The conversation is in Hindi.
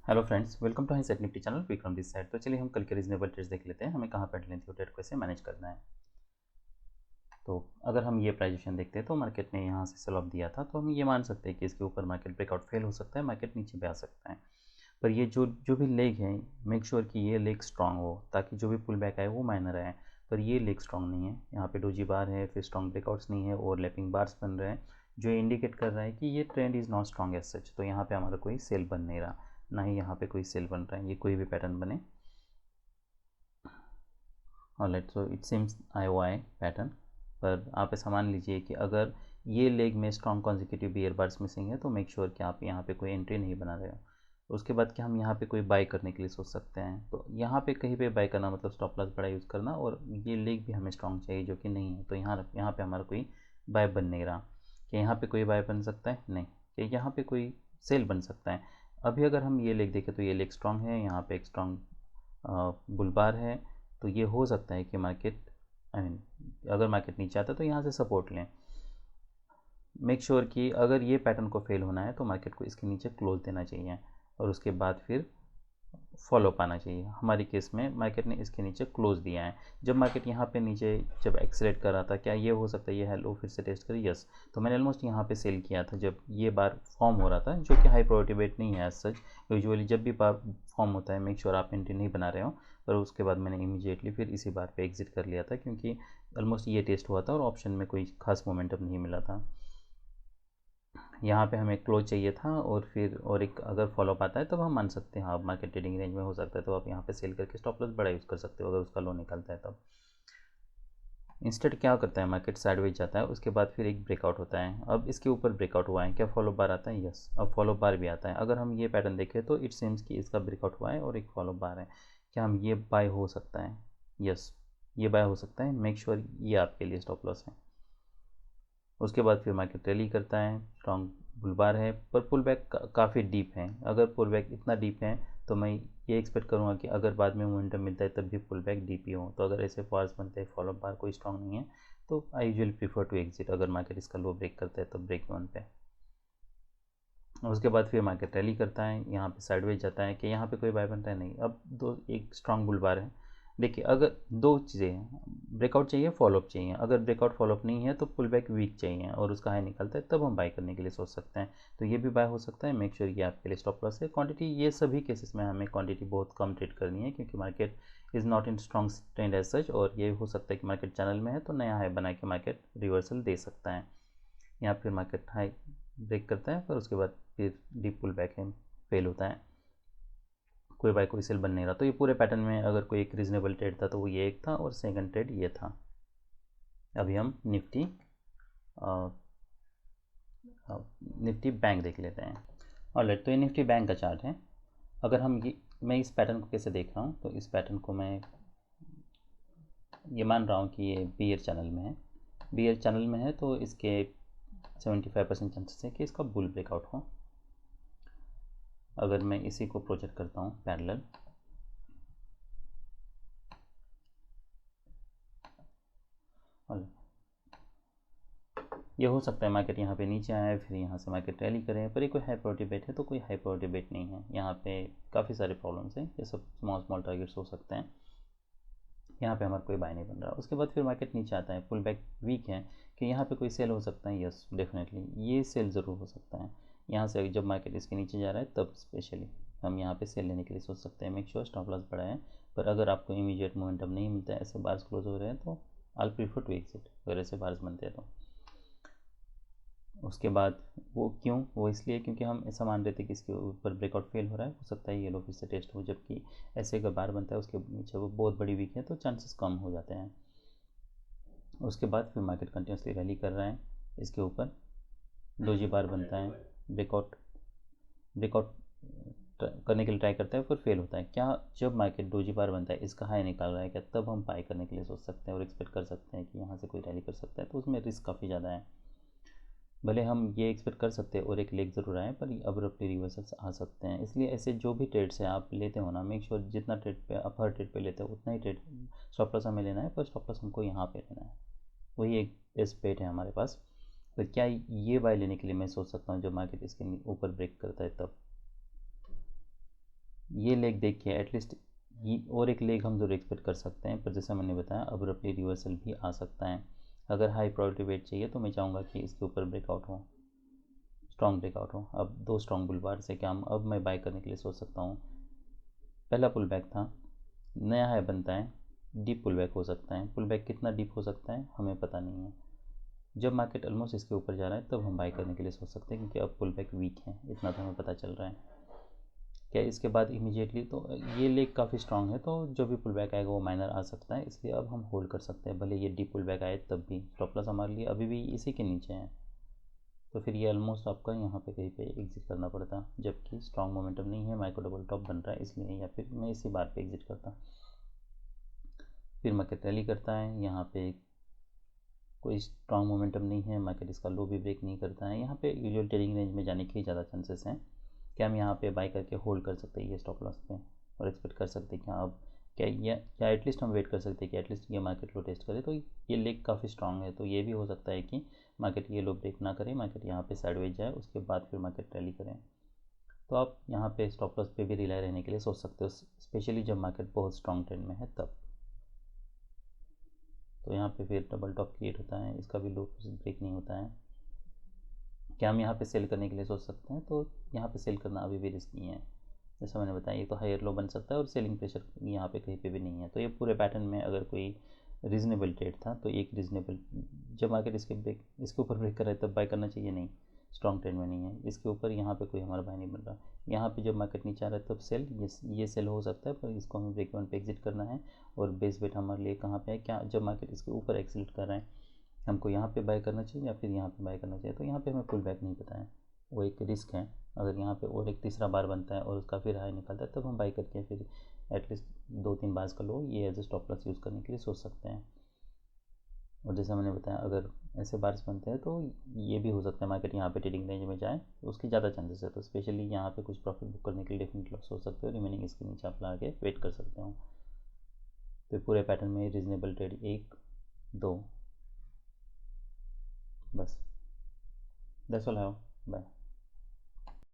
Hello friends, welcome to high set nifty channel. Vikram this side. तो चलिए हम कल के रीजनेबल ट्रेड्स देख लेते हैं, हमें कहाँ पर लेंथ ट्रेड कैसे मैनेज करना है। तो अगर हम ये प्राइजेशन देखते हैं तो मार्केट ने यहाँ से सेल ऑफ दिया था, तो हम ये मान सकते हैं कि इसके ऊपर मार्केट ब्रेकआउट फेल हो सकता है, मार्केट नीचे भी आ सकता है। पर ये जो भी लेग है, मेक श्योर कि ये लेग स्ट्रांग हो ताकि जो भी पुल बैक आए वो मायनर आए। पर ये लेग स्ट्रांग नहीं है, यहाँ पे डोजी बार है, फिर स्ट्रांग ब्रेकआउट्स नहीं है, ओवरलैपिंग बार्स बन रहे हैं, जो इंडिकेट कर रहा है कि ये trend is not strong as such. तो यहाँ पे हमारा कोई सेल बन नहीं रहा, ना ही यहाँ पे कोई सेल बन रहा है, ये कोई भी पैटर्न बने। Alright, so it seems IOI pattern. पर आप ऐसा मान लीजिए कि अगर ये लेग में strong consecutive bear bars missing है तो मेक श्योर कि आप यहाँ पे कोई एंट्री नहीं बना रहे हो। उसके बाद कि हम यहाँ पे कोई बाय करने के लिए सोच सकते हैं, तो यहाँ पे कहीं पे बाय करना मतलब स्टॉप लॉस बड़ा यूज़ करना, और ये लेग भी हमें स्ट्रॉन्ग चाहिए जो कि नहीं है। तो यहाँ पे हमारा कोई बाय बन नहीं रहा। कि यहाँ पे कोई बाय बन सकता है नहीं, कि यहाँ पे कोई सेल बन सकता है। अभी अगर हम ये लेग देखें तो ये लेग स्ट्रॉन्ग है, यहाँ पे एक स्ट्रॉन्ग बुल बार है। तो ये हो सकता है कि मार्केट अगर मार्केट नीचे आता है तो यहाँ से सपोर्ट लें। मेक श्योर कि अगर ये पैटर्न को फेल होना है तो मार्केट को इसके नीचे क्लोज देना चाहिए और उसके बाद फिर फॉलो पाना चाहिए। हमारी केस में मार्केट ने इसके नीचे क्लोज दिया है। जब मार्केट यहाँ पे नीचे जब एक्सलेट कर रहा था, क्या ये हो सकता है ये हेलो फिर से टेस्ट करें? यस। तो मैंने ऑलमोस्ट यहाँ पे सेल किया था जब ये बार फॉर्म हो रहा था, जो कि हाई प्रायोरिटी बेट नहीं है एज सच। यूजुअली जब भी बार फॉर्म होता है मेक श्योर आप एंट्री नहीं बना रहे हो। पर उसके बाद मैंने इमीडिएटली फिर इसी बार पे एग्जिट कर लिया था, क्योंकि ऑलमोस्ट ये टेस्ट हुआ था और ऑप्शन में कोई खास मोमेंटम नहीं मिला था। यहाँ पे हमें क्लोज चाहिए था और फिर और एक अगर फॉलोअप आता है तब हम मान सकते हैं हाँ मार्केट ट्रेडिंग रेंज में हो सकता है, तो आप यहाँ पे सेल करके स्टॉप लॉस बड़ा यूज़ कर सकते हो अगर उसका लो निकलता है तब। इंस्टेड क्या करता है, मार्केट साइडवेज जाता है, उसके बाद फिर एक ब्रेकआउट होता है। अब इसके ऊपर ब्रेकआउट हुआ है, क्या फॉलो बार आता है? यस, अब फॉलो बार भी आता है। अगर हम ये पैटर्न देखें तो इट सेम्स कि इसका ब्रेकआउट हुआ है और एक फॉलो बार है। क्या हम ये बाय हो सकता है? यस, ये बाय हो सकता है। मेक श्योर ये आपके लिए स्टॉप लॉस है। उसके बाद फिर मार्केट रैली करता है, स्ट्रॉन्ग बुलबार है, पर पुल बैक काफ़ी डीप है। अगर पुल बैक इतना डीप है तो मैं ये एक्सपेक्ट करूँगा कि अगर बाद में मोमेंटम मिलता है तब भी पुल बैक डीप ही हो। तो अगर ऐसे बार्स बनते हैं, फॉलो बार कोई स्ट्रॉन्ग नहीं है, तो I usually prefer to exit अगर मार्केट इसका लो ब्रेक करता है तब ब्रेक वन पे। उसके बाद फिर मार्केट रैली करता है, यहाँ पे साइडवेज जाता है, कि यहाँ पे कोई बाय बनता है नहीं। अब दो एक स्ट्रांग बुल बार है। देखिए अगर दो चीज़ें हैं, ब्रेकआउट चाहिए, फॉलोअप चाहिए। अगर ब्रेकआउट फॉलोअप नहीं है तो पुल बैक वीक चाहिए और उसका हाई निकलता है तब हम बाय करने के लिए सोच सकते हैं। तो ये भी बाय हो सकता है। मेक श्योर ये आपके लिए स्टॉप लॉस है। क्वांटिटी ये सभी केसेस में हमें क्वांटिटी बहुत कम ट्रेड करनी है, क्योंकि market is not in strong trend as such, और ये हो सकता है कि मार्केट चैनल में है तो नया हाई बना के मार्केट रिवर्सल दे सकता है। यहाँ फिर मार्केट हाई ब्रेक करता है, पर उसके बाद फिर डीप पुल बैक है, फेल होता है, कोई बाय कोई सेल बन नहीं रहा। तो ये पूरे पैटर्न में अगर कोई एक रीजनेबल ट्रेड था तो वो ये एक था, और सेकंड ट्रेड ये था। अभी हम निफ्टी बैंक देख लेते हैं। ऑलराइट, तो ये निफ्टी बैंक का चार्ट है। अगर हम मैं इस पैटर्न को कैसे देख रहा हूँ, तो इस पैटर्न को मैं ये मान रहा हूँ कि ये बियर चैनल में है। बियर चैनल में है तो इसके 75% चांसेस है कि इसका बुल ब्रेकआउट हो। अगर मैं इसी को प्रोजेक्ट करता हूँ पैरेलल, और ये हो सकता है मार्केट यहाँ पे नीचे आए फिर यहाँ से मार्केट रैली करें, पर ये कोई हाई प्रायोरिटी बेट है तो कोई हाई प्रायोरिटी बेट नहीं है। यहाँ पे काफ़ी सारे प्रॉब्लम्स हैं, ये सब स्मॉल स्मॉल टारगेट्स हो सकते हैं। यहाँ पे हमारा कोई बाय नहीं बन रहा। उसके बाद फिर मार्केट नीचे आता है, पुल बैक वीक है, कि यहाँ पे कोई सेल हो सकता है। यस, डेफिनेटली ये सेल ज़रूर हो सकता है। यहाँ से जब मार्केट इसके नीचे जा रहा है तब स्पेशली हम यहाँ पे सेल लेने के लिए सोच सकते हैं। मेक श्योर स्टॉप लॉस बड़ा है। पर अगर आपको इमीडिएट मोमेंटम नहीं मिलता है, ऐसे बार्स क्लोज हो रहे हैं, तो आई प्रीफर टू एग्जिट अगर ऐसे बार्स बनते हैं तो। उसके बाद वो क्यों, वो इसलिए क्योंकि हम ऐसा मान रहे थे कि इसके ऊपर ब्रेकआउट फेल हो रहा है, हो सकता है ये लो फिर से टेस्ट हो, जबकि ऐसे अगर बार बनता है उसके नीचे वो बहुत बड़ी वीक है तो चांसेस कम हो जाते हैं। उसके बाद फिर मार्केट कंटिन्यूसली रैली कर रहा है, इसके ऊपर डोजी बार बनता है, ब्रेकआउट ब्रेकआउट करने के लिए ट्राई करता है, फिर फेल होता है। क्या जब मार्केट डोजी बार बनता है, इसका हाई निकाल रहा है, क्या तब हम बाय करने के लिए सोच सकते हैं और एक्सपेक्ट कर सकते हैं कि यहाँ से कोई रैली कर सकता है? तो उसमें रिस्क काफ़ी ज़्यादा है। भले हम ये एक्सपेक्ट कर सकते हैं और एक लेग ज़रूर आए, पर अब्रप्टली रिवर्सल्स आ सकते हैं। इसलिए ऐसे जो भी ट्रेड्स हैं आप लेते हो ना, मेक श्योर जितना ट्रेड पे आप हर ट्रेड पे लेते हो उतना ही ट्रेड स्टॉप लॉस हमें लेना है, पर स्टॉप लॉस हमको यहाँ पे लेना है। वही एक बेस्ट बेट है हमारे पास। तो क्या ये बाय लेने के लिए मैं सोच सकता हूँ जब मार्केट इसके ऊपर ब्रेक करता है तब? ये लेग देख के एटलीस्ट ये और एक लेग हम ज़रूर एक्सपेक्ट कर सकते हैं, पर जैसा मैंने बताया अब्रप्टली रिवर्सल भी आ सकता है। अगर हाई प्रायोरिटी वेट चाहिए तो मैं चाहूँगा कि इसके ऊपर ब्रेकआउट हो, स्ट्रॉन्ग ब्रेकआउट हो। अब 2 स्ट्रॉन्ग बुल बार से क्या अब मैं बाय करने के लिए सोच सकता हूँ। पहला पुल बैक था, नया हाई बनता है, डीप पुल बैक हो सकता है। पुल बैक कितना डीप हो सकता है हमें पता नहीं है। जब मार्केट ऑलमोस्ट इसके ऊपर जा रहा है तब हम बाय करने के लिए सोच सकते हैं, क्योंकि अब पुल बैक वीक है, इतना तो हमें पता चल रहा है। क्या इसके बाद इमीडिएटली तो ये लेग काफ़ी स्ट्रांग है, तो जो भी पुल बैक आएगा वो माइनर आ सकता है, इसलिए अब हम होल्ड कर सकते हैं। भले ये डीप पुल बैक आए तब भी स्टॉप लॉस हमारे लिए अभी भी इसी के नीचे है, तो फिर ये ऑलमोस्ट आपका यहाँ पे कहीं पे एग्जिट करना पड़ता, जबकि स्ट्रांग मोमेंटम नहीं है, माइक्रो डबल टॉप बन रहा है इसलिए, या फिर मैं इसी बार पे एग्जिट करता। फिर मार्केट रैली करता है, यहाँ पे कोई स्ट्रांग मोमेंटम नहीं है, मार्केट इसका लो भी ब्रेक नहीं करता है, यहाँ पे यूजुअल ट्रेडिंग रेंज में जाने के ज़्यादा चांसेस हैं। क्या हम यहाँ पे बाय करके होल्ड कर सकते हैं ये स्टॉप लॉस पे, और एक्सपेक्ट कर सकते हैं कि हाँ अब क्या एटलीस्ट हम वेट कर सकते हैं कि एटलीस्ट ये मार्केट लो टेस्ट करे। तो ये लेग काफ़ी स्ट्रांग है, तो ये भी हो सकता है कि मार्केट ये लो ब्रेक ना करे, मार्केट यहाँ पे साइडवेज जाए, उसके बाद फिर मार्केट रैली करें। तो आप यहाँ पे स्टॉप लॉस पे भी रिलाई रहने के लिए सोच सकते हो, स्पेशली जब मार्केट बहुत स्ट्रांग ट्रेंड में है तब। तो यहाँ पे फिर डबल टॉप क्रिएट होता है, इसका भी लो ब्रेक नहीं होता है। क्या हम यहाँ पे सेल करने के लिए सोच सकते हैं, तो यहाँ पे सेल करना अभी भी रिस्की है। जैसा मैंने बताया, ये तो हायर लो बन सकता है और सेलिंग प्रेशर यहाँ पे कहीं पे भी नहीं है। तो ये पूरे पैटर्न में अगर कोई रीजनेबल ट्रेड था तो एक रीजनेबल, जब मार्केट इसके ऊपर ब्रेक कर रहा है तब बाय करना चाहिए, नहीं स्ट्रॉन्ग ट्रेंड में नहीं है, इसके ऊपर यहाँ पे कोई हमारा बाय नहीं बन रहा। यहाँ पे जब मार्केट नीचे आ रहा है तब सेल, ये सेल हो सकता है, पर इसको हमें ब्रेक इवन पे एग्जिट करना है। और बेस बेट हमारे लिए कहाँ पे है, क्या जब मार्केट इसके ऊपर एक्सिट कर रहा है हमको यहाँ पे बाय करना चाहिए या फिर यहाँ पे बाय करना चाहिए। तो यहाँ पे हमें पुल बैक नहीं पता है, वो एक रिस्क है। अगर यहाँ पे और एक तीसरा बार बनता है और उसका फिर हाई निकलता है तब हम बाय करके फिर एटलीस्ट 2-3 बार का लो ये as a stop loss use करने के लिए सोच सकते हैं। और जैसा मैंने बताया, अगर ऐसे बार्स बनते हैं तो ये भी हो सकता है मार्केट यहाँ पे ट्रेडिंग रेंज में जाए, तो उसकी ज़्यादा चांसेस है। तो स्पेशली यहाँ पे कुछ प्रॉफिट बुक करने के लिए डेफिनेट लॉस हो सकते हो, रिमेनिंग इसके नीचे आप ला के वेट कर सकते हो। तो पूरे पैटर्न में रीजनेबल ट्रेड 1 2 बस। That's all have. बाय।